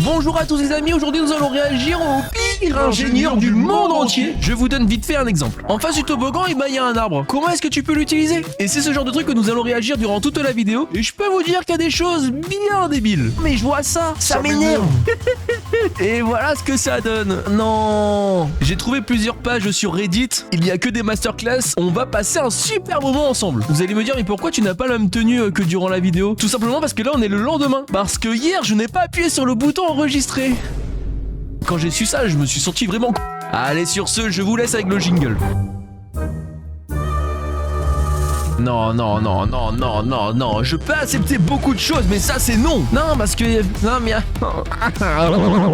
Bonjour à tous les amis, aujourd'hui nous allons réagir au pire ingénieur du monde entier. Je vous donne vite fait un exemple. En face du toboggan, il y a un arbre. Comment est-ce que tu peux l'utiliser? Et c'est ce genre de truc que nous allons réagir durant toute la vidéo. Et je peux vous dire qu'il y a des choses bien débiles. Mais je vois ça m'énerve. Et voilà ce que ça donne. Non. J'ai trouvé plusieurs pages sur Reddit. Il n'y a que des masterclass. On va passer un super moment ensemble. Vous allez me dire, mais pourquoi tu n'as pas la même tenue que durant la vidéo? Tout simplement parce que là, on est le lendemain. Parce que hier, je n'ai pas appuyé sur le bouton enregistrer. Quand j'ai su ça, je me suis senti vraiment... Allez, sur ce, je vous laisse avec le jingle. Non, je peux accepter beaucoup de choses, mais ça c'est non. Non, parce que... Non, mais...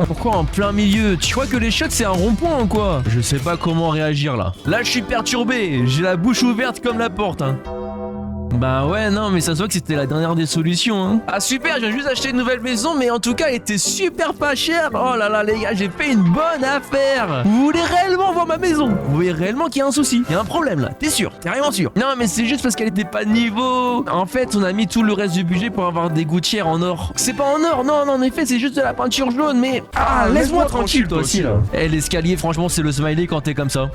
Pourquoi en plein milieu? Tu crois que les shots c'est un rond-point ou quoi? Je sais pas comment réagir là. Là, je suis perturbé, j'ai la bouche ouverte comme la porte, hein. Bah ouais, non, mais ça se voit que c'était la dernière des solutions, hein. Ah super, j'ai juste acheté une nouvelle maison, mais en tout cas, elle était super pas chère. Oh là là, les gars, j'ai fait une bonne affaire. Vous voulez réellement voir ma maison? Vous voyez réellement qu'il y a un souci? Il y a un problème là, t'es sûr? T'es vraiment sûr? Non, mais c'est juste parce qu'elle était pas de niveau. En fait, on a mis tout le reste du budget pour avoir des gouttières en or. C'est pas en or, non, en effet, c'est juste de la peinture jaune, mais... Ah, laisse-moi tranquille, toi aussi, là. Eh, l'escalier, franchement, c'est le smiley quand t'es comme ça.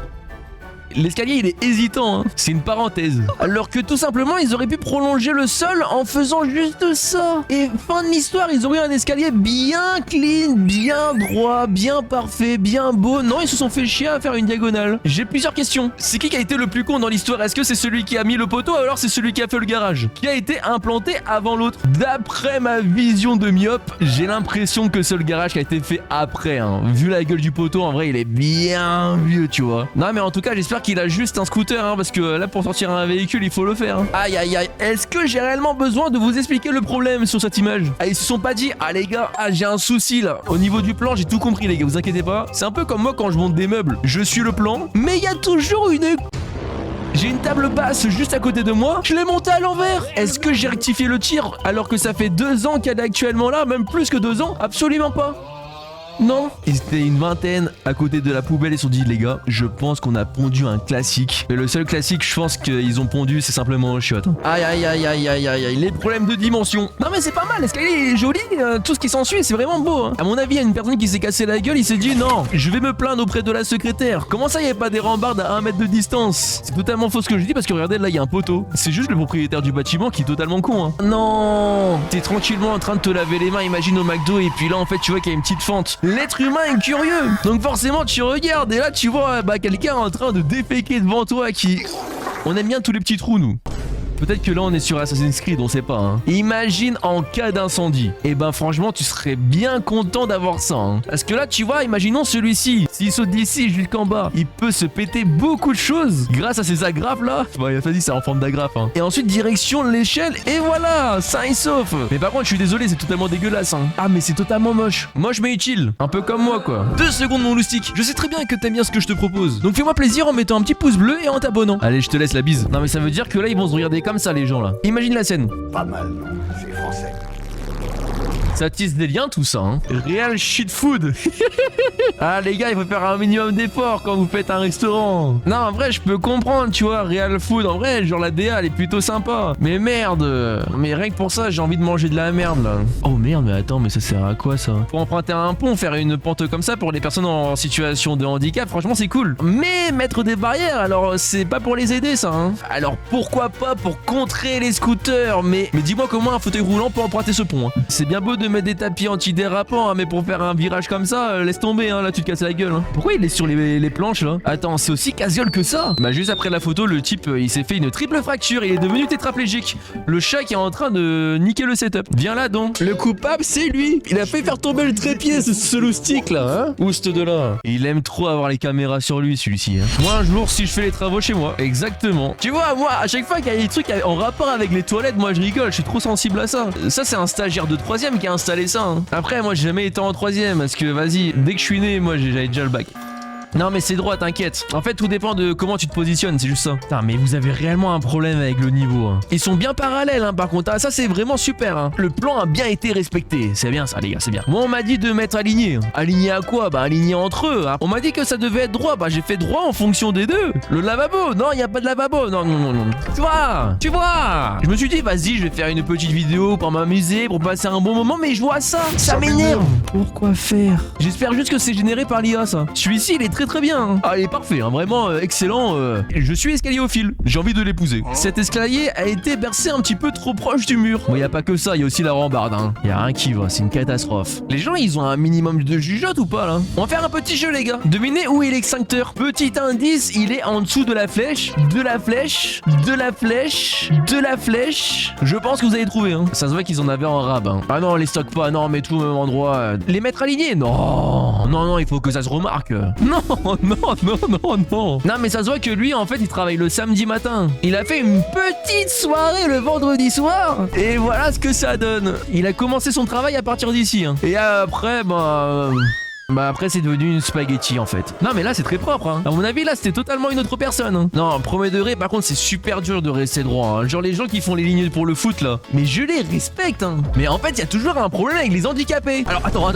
L'escalier il est hésitant, hein. C'est une parenthèse. Alors que tout simplement ils auraient pu prolonger le sol en faisant juste ça. Et fin de l'histoire, ils auraient eu un escalier bien clean, bien droit, bien parfait, bien beau. Non, ils se sont fait chier à faire une diagonale. J'ai plusieurs questions. C'est qui a été le plus con dans l'histoire? Est-ce que c'est celui qui a mis le poteau ou alors c'est celui qui a fait le garage? Qui a été implanté avant l'autre? D'après ma vision de myope, j'ai l'impression que c'est le garage qui a été fait après, hein. Vu la gueule du poteau, en vrai il est bien vieux, tu vois. Non mais en tout cas j'espère qu'il a juste un scooter, hein, parce que là pour sortir un véhicule il faut le faire, hein. Aïe aïe aïe, est-ce que j'ai réellement besoin de vous expliquer le problème sur cette image? Ah, ils se sont pas dit, ah les gars, ah j'ai un souci là. Au niveau du plan, j'ai tout compris les gars, vous inquiétez pas. C'est un peu comme moi quand je monte des meubles. Je suis le plan, mais il y a toujours une... J'ai une table basse juste à côté de moi, je l'ai montée à l'envers. Est-ce que j'ai rectifié le tir alors que ça fait 2 ans qu'elle est actuellement là, même plus que 2 ans? Absolument pas. Non, ils étaient une vingtaine à côté de la poubelle et se sont dit les gars, je pense qu'on a pondu un classique. Et le seul classique, je pense qu'ils ont pondu, c'est simplement un chiotte. Aïe aïe aïe aïe aïe aïe aïe, les problèmes de dimension. Non mais c'est pas mal, l'escalier est joli, tout ce qui s'ensuit, c'est vraiment beau, hein. À mon avis, il y a une personne qui s'est cassé la gueule, il s'est dit non, je vais me plaindre auprès de la secrétaire. Comment ça, il n'y avait pas des rambardes à 1 mètre de distance? C'est totalement faux ce que je dis parce que regardez, là, il y a un poteau. C'est juste le propriétaire du bâtiment qui est totalement con, hein. Non, t'es tranquillement en train de te laver les mains, imagine au McDo, et puis là, en fait, tu vois qu'il y a une petite fente. L'être humain est curieux, donc forcément tu regardes et là tu vois quelqu'un en train de déféquer devant toi qui... On aime bien tous les petits trous nous. Peut-être que là on est sur Assassin's Creed, on sait pas, hein. Imagine en cas d'incendie. Et ben franchement tu serais bien content d'avoir ça, hein. Parce que là tu vois, imaginons celui-ci. S'il saute d'ici jusqu'en bas, il peut se péter beaucoup de choses grâce à ces agrafes là. Bon, vas-y, c'est en forme d'agrafe, hein. Et ensuite direction l'échelle et voilà, sain et sauf. Mais par contre je suis désolé, c'est totalement dégueulasse, hein. Ah mais c'est totalement moche. Moche mais utile. Un peu comme moi quoi. 2 secondes mon loustique. Je sais très bien que t'aimes bien ce que je te propose. Donc fais-moi plaisir en mettant un petit pouce bleu et en t'abonnant. Allez, je te laisse la bise. Non mais ça veut dire que là ils vont se regarder comme ça les gens là. Imagine la scène. Pas mal, non? C'est français. Ça tisse des liens tout ça, hein. Real shit food. Ah les gars, il faut faire un minimum d'efforts quand vous faites un restaurant. Non en vrai je peux comprendre, tu vois, real food, en vrai genre la DA elle est plutôt sympa. Mais merde, mais rien que pour ça j'ai envie de manger de la merde là. Oh merde, mais attends, mais ça sert à quoi ça? Pour emprunter un pont, faire une pente comme ça pour les personnes en situation de handicap, franchement c'est cool. Mais mettre des barrières, alors c'est pas pour les aider ça, hein. Alors pourquoi pas pour contrer les scooters, mais dis-moi comment un fauteuil roulant peut emprunter ce pont, hein. C'est bien beau de mettre des tapis antidérapants, hein, mais pour faire un virage comme ça, laisse tomber, hein, là tu te casses la gueule, hein. Pourquoi il est sur les planches là? Attends, c'est aussi casse-gueule que ça? Bah juste après la photo, le type il s'est fait une triple fracture, il est devenu tétraplégique. Le chat qui est en train de niquer le setup. Viens là donc. Le coupable c'est lui. Il a fait faire tomber le trépied, ce loustique là, hein. Oust de là. Il aime trop avoir les caméras sur lui celui-ci, hein. Moi un jour si je fais les travaux chez moi. Exactement. Tu vois, moi à chaque fois qu'il y a des trucs en rapport avec les toilettes, moi je rigole, je suis trop sensible à ça. Ça c'est un stagiaire de 3ème qui a installé ça, hein. Après moi j'ai jamais été en 3ème parce que vas-y, dès que je suis né, moi j'avais déjà le bac. Non mais c'est droit, t'inquiète. En fait tout dépend de comment tu te positionnes, c'est juste ça. Putain mais vous avez réellement un problème avec le niveau hein. Ils sont bien parallèles hein, par contre, ah, ça c'est vraiment super hein. Le plan a bien été respecté, c'est bien ça les gars, c'est bien. Moi on m'a dit de mettre aligné. Aligné à quoi? Bah aligné entre eux hein. On m'a dit que ça devait être droit, bah j'ai fait droit en fonction des deux. Le lavabo, non il y a pas de lavabo, non. Tu vois. Je me suis dit vas-y je vais faire une petite vidéo pour m'amuser, pour passer un bon moment, mais je vois ça m'énerve. Pourquoi faire? J'espère juste que c'est généré par l'IA ça. Celui-ci il est très bien hein. Ah il est parfait hein. Vraiment excellent Je suis escaliophile, j'ai envie de l'épouser. Cet escalier a été bercé un petit peu trop proche du mur. Bon y a pas que ça, il y a aussi la rambarde hein. Y a rien qui va, c'est une catastrophe. Les gens ils ont un minimum de jugeote ou pas là? On va faire un petit jeu les gars. Devinez où est l'extincteur. Petit indice, il est en dessous de la flèche, de la flèche, de la flèche, de la flèche. Je pense que vous allez trouver hein. Ça se voit qu'ils en avaient en rab hein. Ah non on les stocke pas, non mais tout au même endroit. Les mettre alignés? Non, il faut que ça se remarque. Non. Non mais ça se voit que lui en fait il travaille le samedi matin. Il a fait une petite soirée le vendredi soir. Et voilà ce que ça donne. Il a commencé son travail à partir d'ici hein. Et après bah après c'est devenu une spaghetti en fait. Non mais là c'est très propre hein. À mon avis là c'était totalement une autre personne hein. Non premier degré par contre c'est super dur de rester droit hein. Genre les gens qui font les lignes pour le foot là. Mais je les respecte hein. Mais en fait il y a toujours un problème avec les handicapés. Alors attends.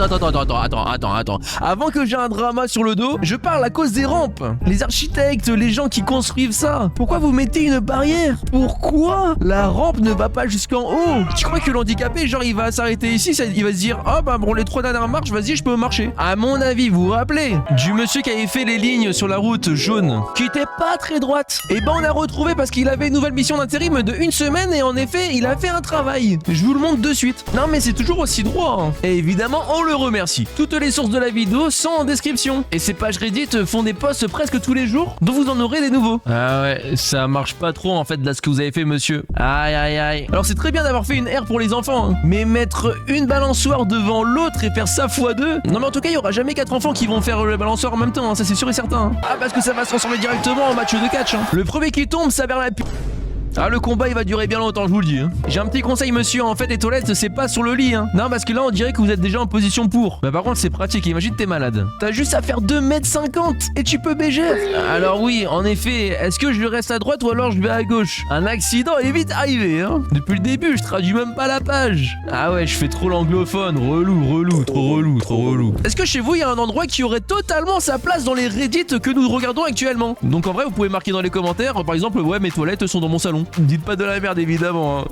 Avant que j'ai un drama sur le dos, je parle à cause des rampes. Les architectes, les gens qui construisent ça. Pourquoi vous mettez une barrière? Pourquoi la rampe ne va pas jusqu'en haut? Tu crois que l'handicapé genre il va s'arrêter ici, il va se dire oh bah bon les 3 dernières marches vas-y je peux marcher. À mon avis, vous vous rappelez du monsieur qui avait fait les lignes sur la route jaune, qui était pas très droite. Et ben on l'a retrouvé parce qu'il avait une nouvelle mission d'intérim de 1 semaine et en effet il a fait un travail. Je vous le montre de suite. Non mais c'est toujours aussi droit hein. Et évidemment on le remercie. Toutes les sources de la vidéo sont en description. Et ces pages Reddit font des posts presque tous les jours, dont vous en aurez des nouveaux. Ah ouais, ça marche pas trop en fait là ce que vous avez fait monsieur. Aïe. Alors c'est très bien d'avoir fait une aire pour les enfants hein. Mais mettre une balançoire devant l'autre et faire ça x2. Non mais en tout cas il y aura jamais 4 enfants qui vont faire le balançoire en même temps hein. Ça c'est sûr et certain hein. Ah parce que ça va se transformer directement en match de catch hein. Le premier qui tombe ça vers la Ah le combat il va durer bien longtemps je vous le dis hein. J'ai un petit conseil monsieur, en fait les toilettes c'est pas sur le lit hein. Non parce que là on dirait que vous êtes déjà en position pour. Bah par contre c'est pratique, imagine t'es malade. T'as juste à faire 2,50 m et tu peux beiger. Alors oui en effet, est-ce que je reste à droite ou alors je vais à gauche? Un accident est vite arrivé hein. Depuis le début je traduis même pas la page. Ah ouais je fais trop l'anglophone, relou, trop relou. Est-ce que chez vous il y a un endroit qui aurait totalement sa place dans les Reddit que nous regardons actuellement? Donc en vrai vous pouvez marquer dans les commentaires par exemple ouais mes toilettes sont dans mon salon. Dites pas de la merde évidemment hein.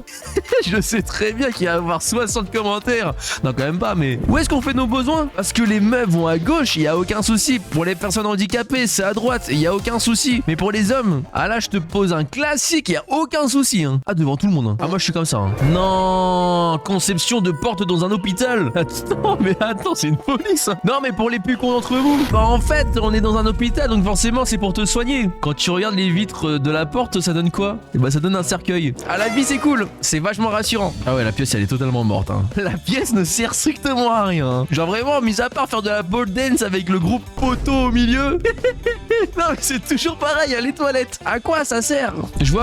Je sais très bien qu'il va y avoir 60 commentaires. Non quand même pas mais où est-ce qu'on fait nos besoins? Parce que les meufs vont à gauche, il y a aucun souci. Pour les personnes handicapées c'est à droite, il y a aucun souci. Mais pour les hommes, ah là je te pose un classique, il y a aucun souci hein. Ah devant tout le monde hein. Ah moi je suis comme ça hein. Non, conception de porte dans un hôpital. Attends c'est une police hein. Non mais pour les plus cons d'entre vous, bah en fait on est dans un hôpital donc forcément c'est pour te soigner. Quand tu regardes les vitres de la porte ça donne quoi? Et bah ça donne un cercueil. Ah la vie c'est cool, c'est vachement rassurant. Ah ouais la pièce elle est totalement morte hein. La pièce ne sert strictement à rien. Genre vraiment mis à part faire de la pole dance avec le groupe poteau au milieu. Non mais c'est toujours pareil hein, les toilettes. À quoi ça sert? Je ne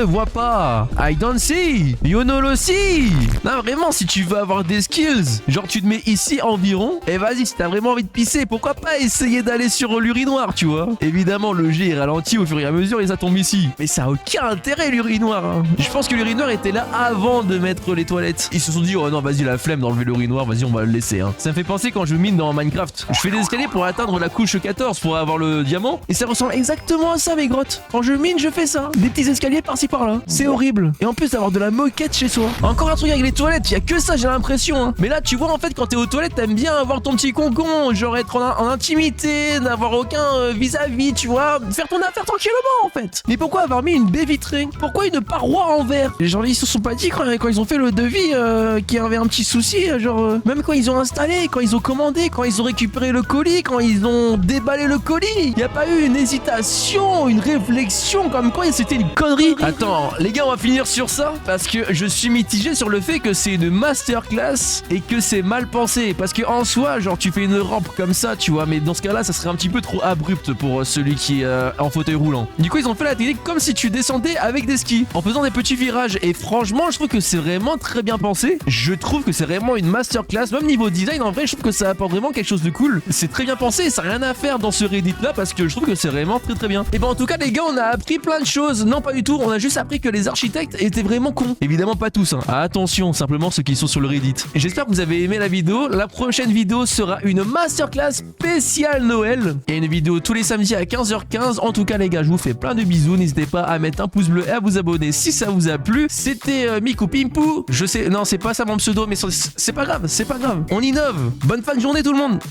vois pas. I don't see. You know see. Non vraiment si tu veux avoir des skills, genre tu te mets ici environ et vas-y si t'as vraiment envie de pisser, pourquoi pas essayer d'aller sur l'urinoir tu vois. Évidemment le jet est ralenti au fur et à mesure et ça tombe ici. Mais ça a aucun intérêt l'urinoir hein. Je pense que l'urinoir était là avant de mettre les toilettes. Ils se sont dit oh non vas-y la flemme d'enlever l'urinoir, vas-y on va le laisser hein. Ça me fait penser quand je mine dans Minecraft. Je fais des escaliers pour atteindre la couche 14 pour avoir le diamant et ça ressemble exactement à ça mes grottes. Quand je mine je fais ça. Des petits escaliers par-ci par-là. C'est horrible. Et en plus d'avoir de la moquette chez soi. Encore un truc avec les toilettes, il y a que ça j'ai l'impression hein. Mais là tu vois en fait quand t'es aux toilettes t'aimes bien avoir ton petit concon, genre être en intimité, n'avoir aucun vis-à-vis tu vois, faire ton affaire tranquillement en fait. Mais pourquoi avoir mis une baie vitrée? Pourquoi une paroi en verre? Les gens ils se sont pas dit quand ils ont fait le devis qu'il y avait un petit souci, genre même quand ils ont installé, quand ils ont commandé, quand ils ont récupéré le colis, quand ils ont déballé le colis. Il n'y a pas eu une hésitation, une réflexion comme quoi c'était une connerie. Attends, les gars, on va finir sur ça parce que je suis mitigé sur le fait que c'est une masterclass et que c'est mal pensé. Parce que en soi, genre, tu fais une rampe comme ça, tu vois, mais dans ce cas-là, ça serait un petit peu trop abrupt pour celui qui est en fauteuil roulant. Du coup, ils ont fait la technique comme si tu descendais avec des skis en faisant des petits virages. Et franchement, je trouve que c'est vraiment très bien pensé. Je trouve que c'est vraiment une masterclass. Même niveau design, en vrai, je trouve que ça apporte vraiment quelque chose de cool. C'est très bien pensé et ça n'a rien à faire dans ce Reddit là parce que je trouve que c'est vraiment très très bien. Et ben en tout cas, les gars, on a appris plein de choses. Non, pas du tout. On a juste appris que les architectes étaient vraiment cons. Évidemment, pas tous. Hein. Attention, simplement ceux qui sont sur le Reddit. Et j'espère que vous avez aimé la vidéo. La prochaine vidéo sera une masterclass spéciale Noël. Et une vidéo tous les samedis à 15h15. En tout cas, les gars, je vous fais plein de bisous. N'hésitez pas à mettre un pouce bleu et à vous abonner si ça vous a plu. C'était Miku Pimpou. Je sais, non, c'est pas ça mon pseudo, mais c'est pas grave, c'est pas grave. On innove. Bonne fin de journée tout le monde.